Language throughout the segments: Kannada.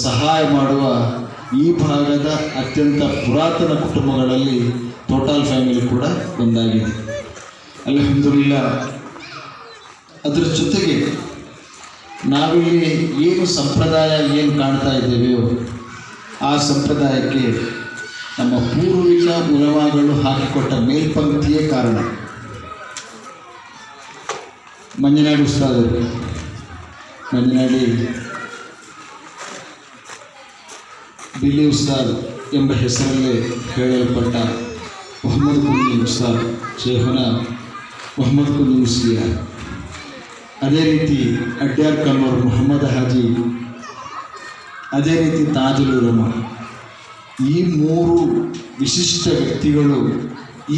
ಸಹಾಯ ಮಾಡುವ ಈ ಭಾಗದ ಅತ್ಯಂತ ಪುರಾತನ ಕುಟುಂಬಗಳಲ್ಲಿ ಟೋಟಲ್ ಫ್ಯಾಮಿಲಿ ಕೂಡ ಒಂದಾಗಿದೆ. ಅಲ್ಹಮ್ದುಲಿಲ್ಲಾ. ಅದರ ಜೊತೆಗೆ ನಾವಿಲ್ಲಿ ಏನು ಸಂಪ್ರದಾಯ ಏನು ಕಾಣ್ತಾ ಇದ್ದೇವೆಯೋ ಆ ಸಂಪ್ರದಾಯಕ್ಕೆ ನಮ್ಮ ಪೂರ್ವಿಕ ಉಲಮಾಗಳು ಹಾಕಿಕೊಟ್ಟ ಮೇಲ್ಪಂಕ್ತಿಯೇ ಕಾರಣ. ಮಂಜನಾಡಿ ಉಸ್ತಾದರು, ಮಂಜನಾಡಿ ಬಿಲ್ಲಿ ಉಸ್ತಾದ್ ಎಂಬ ಹೆಸರಲ್ಲೇ ಹೇಳಲ್ಪಟ್ಟ ಮೊಹಮ್ಮದ್ ಕುಂಜಿ ಉಸ್ತಾದ್ ಶೇಖುನ ಮೊಹಮ್ಮದ್ ಕುಂಜಿ ಮುಸ್ಲಿಯಾರ್, ಅದೇ ರೀತಿ ಅಡ್ಯಾರ್ ಕನ್ನೂರು ಮೊಹಮ್ಮದ್ ಹಾಜಿ, ಅದೇ ರೀತಿ ತಾಜುಲ್ ಉಲಮಾ, ಈ ಮೂರು ವಿಶಿಷ್ಟ ವ್ಯಕ್ತಿಗಳು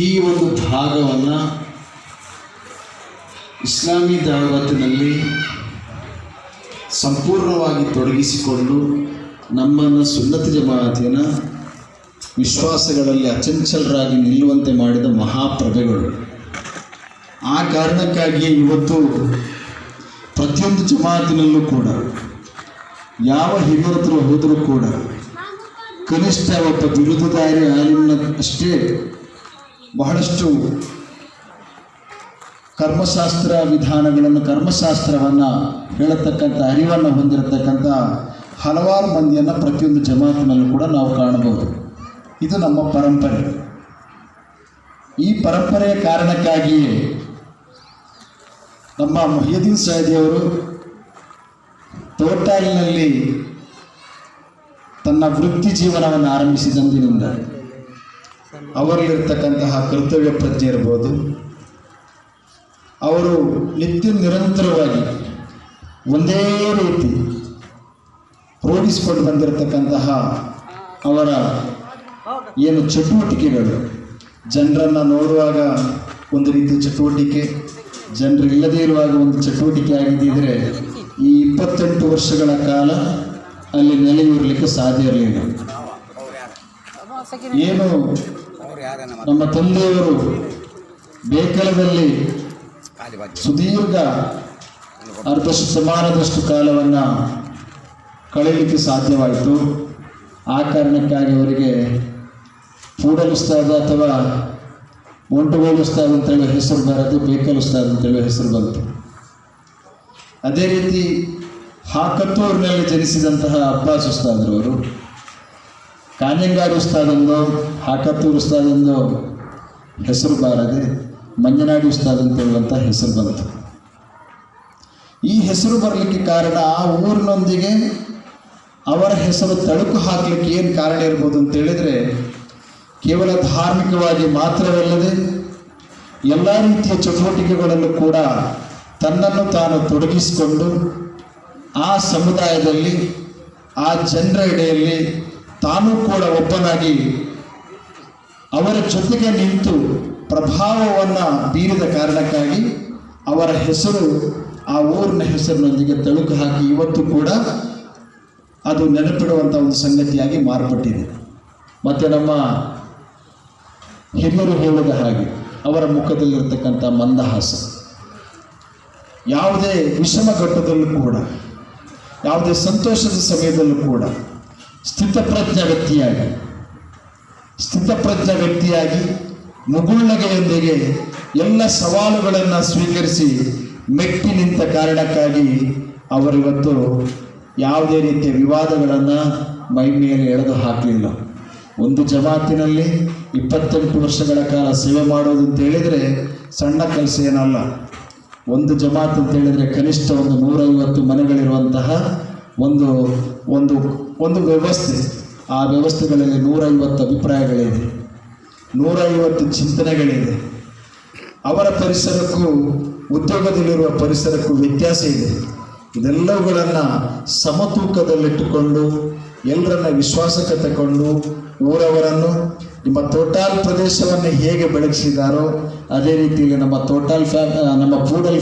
ಈ ಒಂದು ಭಾಗವನ್ನು ಇಸ್ಲಾಮಿ ದಾವತ್ತಿನಲ್ಲಿ ಸಂಪೂರ್ಣವಾಗಿ ತೊಡಗಿಸಿಕೊಂಡು ನಮ್ಮನ್ನು ಸುನ್ನತಿ ಜಮಾಅತಿನ ವಿಶ್ವಾಸಗಳಲ್ಲಿ ಅಚಂಚಲರಾಗಿ ನಿಲ್ಲುವಂತೆ ಮಾಡಿದ ಮಹಾಪ್ರಭೆಗಳು. ಆ ಕಾರಣಕ್ಕಾಗಿಯೇ ಇವತ್ತು ಪ್ರತಿಯೊಂದು ಜಮಾಅತಿನಲ್ಲೂ ಕೂಡ ಯಾವ ಹಿರಿಯರ ಹತ್ರ ಹೋದರೂ ಕೂಡ ಕನಿಷ್ಠ ಒಬ್ಬ ಬಿರುದುದಾರಿ ಆಲಿಮ್ನ ಅಷ್ಟೇ ಬಹಳಷ್ಟು ಕರ್ಮಶಾಸ್ತ್ರ ವಿಧಾನಗಳನ್ನು, ಕರ್ಮಶಾಸ್ತ್ರವನ್ನು ಹೇಳತಕ್ಕಂಥ ಅರಿವನ್ನು ಹೊಂದಿರತಕ್ಕಂಥ ಹಲವಾರು ಮಂದಿಯನ್ನು ಪ್ರತಿಯೊಂದು ಜಮಾತಿನಲ್ಲೂ ಕೂಡ ನಾವು ಕಾಣಬಹುದು. ಇದು ನಮ್ಮ ಪರಂಪರೆ. ಈ ಪರಂಪರೆಯ ಕಾರಣಕ್ಕಾಗಿಯೇ ನಮ್ಮ ಮೊಹಿಯುದ್ದೀನ್ ಸಾಯಿದಿಯವರು ತೋಟಾಲಿನಲ್ಲಿ ತನ್ನ ವೃತ್ತಿ ಜೀವನವನ್ನು ಆರಂಭಿಸಿದಂದಿನಿಂದ ಅವರಲ್ಲಿರ್ತಕ್ಕಂತಹ ಕರ್ತವ್ಯ ಪ್ರಜ್ಞೆ ಇರ್ಬೋದು, ಅವರು ನಿತ್ಯ ನಿರಂತರವಾಗಿ ಒಂದೇ ರೀತಿ ರೂಢಿಸಿಕೊಂಡು ಬಂದಿರತಕ್ಕಂತಹ ಅವರ ಏನು ಚಟುವಟಿಕೆಗಳು, ಜನರನ್ನು ನೋಡುವಾಗ ಒಂದು ರೀತಿ ಚಟುವಟಿಕೆ, ಜನರು ಇಲ್ಲದೇ ಇರುವಾಗ ಒಂದು ಚಟುವಟಿಕೆ ಆಗಿದ್ದರೆ ಈ 28 ವರ್ಷಗಳ ಕಾಲ ಅಲ್ಲಿ ನೆಲೆಯೂರಲಿಕ್ಕೆ ಸಾಧ್ಯ ಇರಲಿಲ್ಲ. ಏನು ನಮ್ಮ ತಂದೆಯವರು ಬೇಕಲದಲ್ಲಿ ಸುದೀರ್ಘ ಅರ್ಧ ಶತಮಾನದಷ್ಟು ಕಾಲವನ್ನು ಕಳೆಯಲಿಕ್ಕೆ ಸಾಧ್ಯವಾಯಿತು. ಆ ಕಾರಣಕ್ಕಾಗಿ ಅವರಿಗೆ ಫೂಡಲ್ ಉಸ್ತಾದ ಅಥವಾ ಮೊಂಟುಗೋಲ್ ಉಸ್ತಾದ್ ಅಂತೇಳಿ ಹೆಸರು ಬರೋದು, ಬೇಕಲ್ ಉಸ್ತಾದ್ ಅಂತೇಳಿ ಹೆಸರು ಬಂತು. ಅದೇ ರೀತಿ ಹಾಕತ್ತೂರಿನಲ್ಲಿ ಜನಿಸಿದಂತಹ ಅಬ್ಬಾಸ್ ಉಸ್ತಾದ್ರವರು ಕಾಂಜಂಗಾರ್ ಉಸ್ತಾದಂದು, ಹಾಕತ್ತೂರು ಉಸ್ತಾದಂದು ಹೆಸರು ಬಾರದೆ ಮಂಜನಾಡಿ ಉಸ್ತಾದ್ ಅಂತ ಹೇಳುವಂಥ ಹೆಸರು ಬಂತು. ಈ ಹೆಸರು ಬರಲಿಕ್ಕೆ ಕಾರಣ ಆ ಊರಿನೊಂದಿಗೆ ಅವರ ಹೆಸರು ತಳುಕು ಹಾಕಲಿಕ್ಕೆ ಏನು ಕಾರಣ ಇರ್ಬೋದು ಅಂತೇಳಿದರೆ, ಕೇವಲ ಧಾರ್ಮಿಕವಾಗಿ ಮಾತ್ರವಲ್ಲದೆ ಎಲ್ಲ ರೀತಿಯ ಚಟುವಟಿಕೆಗಳಲ್ಲೂ ಕೂಡ ತನ್ನನ್ನು ತಾನು ತೊಡಗಿಸಿಕೊಂಡು ಆ ಸಮುದಾಯದಲ್ಲಿ, ಆ ಜನರ ಎಡೆಯಲ್ಲಿ ತಾನೂ ಕೂಡ ಒಬ್ಬನಾಗಿ ಅವರ ಜೊತೆಗೆ ನಿಂತು ಪ್ರಭಾವವನ್ನು ಬೀರಿದ ಕಾರಣಕ್ಕಾಗಿ ಅವರ ಹೆಸರು ಆ ಊರಿನ ಹೆಸರಿನೊಂದಿಗೆ ತಳುಕು ಹಾಕಿ ಇವತ್ತು ಕೂಡ ಅದು ನೆನಪಿಡುವಂಥ ಒಂದು ಸಂಗತಿಯಾಗಿ ಮಾರ್ಪಟ್ಟಿದೆ. ಮತ್ತು ನಮ್ಮ ಹಿರಿಯರು ಹೇಳಿದ ಹಾಗೆ ಅವರ ಮುಖದಲ್ಲಿರ್ತಕ್ಕಂಥ ಮಂದಹಾಸ, ಯಾವುದೇ ವಿಷಮ ಘಟ್ಟದಲ್ಲೂ ಕೂಡ, ಯಾವುದೇ ಸಂತೋಷದ ಸಮಯದಲ್ಲೂ ಕೂಡ ಸ್ಥಿತಪ್ರಜ್ಞ ವ್ಯಕ್ತಿಯಾಗಿ ಮುಗುಳ್ನಗೆಯೊಂದಿಗೆ ಎಲ್ಲ ಸವಾಲುಗಳನ್ನು ಸ್ವೀಕರಿಸಿ ಮೆಟ್ಟಿ ನಿಂತ ಕಾರಣಕ್ಕಾಗಿ ಅವರಿವತ್ತು ಯಾವುದೇ ರೀತಿಯ ವಿವಾದಗಳನ್ನು ಮೈ ಮೇಲೆ ಎಳೆದು ಹಾಕಲಿಲ್ಲ. ಒಂದು ಜಮಾತಿನಲ್ಲಿ 28 ವರ್ಷಗಳ ಕಾಲ ಸೇವೆ ಮಾಡೋದು ಅಂತ ಹೇಳಿದರೆ ಸಣ್ಣ ಕೆಲಸ ಏನಲ್ಲ. ಒಂದು ಜಮಾತ್ ಅಂತ ಹೇಳಿದರೆ ಕನಿಷ್ಠ ಒಂದು 150 ಮನೆಗಳಿರುವಂತಹ ಒಂದು ಒಂದು ಒಂದು ವ್ಯವಸ್ಥೆ. ಆ ವ್ಯವಸ್ಥೆಗಳಲ್ಲಿ 150 ಅಭಿಪ್ರಾಯಗಳಿದೆ, 150 ಚಿಂತನೆಗಳಿದೆ. ಅವರ ಪರಿಸರಕ್ಕೂ ಉದ್ಯೋಗದಲ್ಲಿರುವ ಪರಿಸರಕ್ಕೂ ವ್ಯತ್ಯಾಸ ಇದೆ. ಇದೆಲ್ಲವುಗಳನ್ನು ಸಮತೂಕದಲ್ಲಿಟ್ಟುಕೊಂಡು ಎಲ್ಲರನ್ನ ವಿಶ್ವಾಸಕ್ಕೆ ತಗೊಂಡು ಊರವರನ್ನು, ನಿಮ್ಮ ತೋಟಾಲ್ ಪ್ರದೇಶವನ್ನು ಹೇಗೆ ಬೆಳಗಿಸಿದಾರೋ ಅದೇ ರೀತಿಯಲ್ಲಿ ನಮ್ಮ ಪೂಡಲ್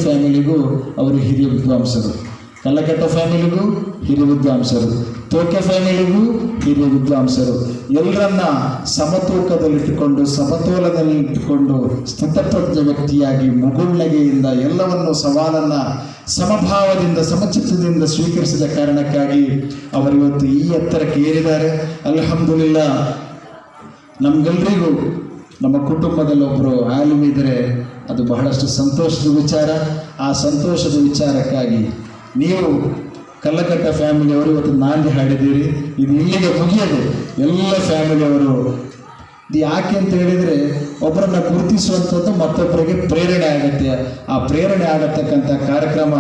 ಫ್ಯಾಮಿಲಿಗೂ ಅವರು ಹಿರಿಯ ವಿದ್ವಾಂಸರು, ಕಲ್ಲಕಟ್ಟ ಫ್ಯಾಮಿಲಿಗೂ ಹಿರಿಯ ವಿದ್ವಾಂಸರು. ತೋಕೆ ಫ್ಯಾಮಿಲಿಗೂ ಹಿರಿಯ ವಿದ್ವಾಂಸರು ಎಲ್ಲರನ್ನ ಸಮತೂಕದಲ್ಲಿಟ್ಟುಕೊಂಡು ಸಮತೋಲನದಲ್ಲಿಟ್ಟುಕೊಂಡು ಸ್ಥಿತಪ್ರಜ್ಞ ವ್ಯಕ್ತಿಯಾಗಿ ಮುಗುಳ್ನಗೆಯಿಂದ ಎಲ್ಲವನ್ನು ಸವಾಲನ್ನು ಸಮಭಾವದಿಂದ ಸಮಚಿತ್ತದಿಂದ ಸ್ವೀಕರಿಸಿದ ಕಾರಣಕ್ಕಾಗಿ ಅವರಿವತ್ತು ಈ ಎತ್ತರಕ್ಕೆ ಏರಿದ್ದಾರೆ. ಅಲ್ಹಮ್ದುಲಿಲ್ಲಾ. ನಮಗೆಲ್ಲರಿಗೂ ನಮ್ಮ ಕುಟುಂಬದಲ್ಲಿ ಒಬ್ಬರು ಆಲಿಮ್ ಇದ್ದರೆ ಅದು ಬಹಳಷ್ಟು ಸಂತೋಷದ ವಿಚಾರ. ಆ ಸಂತೋಷದ ವಿಚಾರಕ್ಕಾಗಿ ನೀವು ಕಲ್ಲಕಟ್ಟ ಫ್ಯಾಮಿಲಿಯವರು ಇವತ್ತು ನಾಂದಿ ಹಾಡಿದ್ದೀರಿ. ಇದು ಇಲ್ಲಿಗೆ ಮುಗಿಯದು. ಎಲ್ಲ ಫ್ಯಾಮಿಲಿಯವರು ಇದು ಯಾಕೆ ಅಂತ ಹೇಳಿದರೆ ಒಬ್ಬರನ್ನ ಗುರುತಿಸುವಂಥದ್ದು ಮತ್ತೊಬ್ಬರಿಗೆ ಪ್ರೇರಣೆ ಆಗುತ್ತೆ. ಆ ಪ್ರೇರಣೆ ಆಗತಕ್ಕಂಥ ಕಾರ್ಯಕ್ರಮ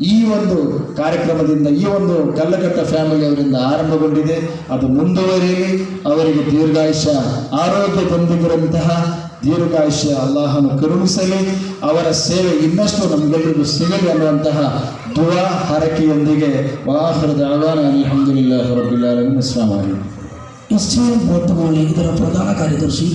ಈ ಒಂದು ಕಾರ್ಯಕ್ರಮದಿಂದ ಈ ಒಂದು ಕಲ್ಲಕಟ್ಟ ಫ್ಯಾಮಿಲಿಯವರಿಂದ ಆರಂಭಗೊಂಡಿದೆ. ಅದು ಮುಂದುವರಿಯಲಿ. ಅವರಿಗೆ ದೀರ್ಘಾಯುಷ್ಯ ಆರೋಗ್ಯದೊಂದಿಗಿರುವಂತಹ ದೀರ್ಘಾಯುಷ್ಯ ಅಲ್ಲಾಹನು ಕರುಣಿಸಲಿ. ಅವರ ಸೇವೆ ಇನ್ನಷ್ಟು ನಮಗೆಲ್ಲರಿಗೂ ಸಿಗಲಿ ಅನ್ನುವಂತಹ ದುವಾ ಹರಕೆಯೊಂದಿಗೆ ವಾಹಿರ್ ದಅವಾನಾ ಅಲ್ಹಮ್ದುಲಿಲ್ಲಾಹಿ ರಬ್ಬಿಲ್ ಆಲಮೀನ್. ಅಸ್ಸಲಾಮು ಅಲೈಕುಂ. SJM ಬೌದ್ಧ ಭವನ ಇದರ ಪ್ರಧಾನ ಕಾರ್ಯದರ್ಶಿ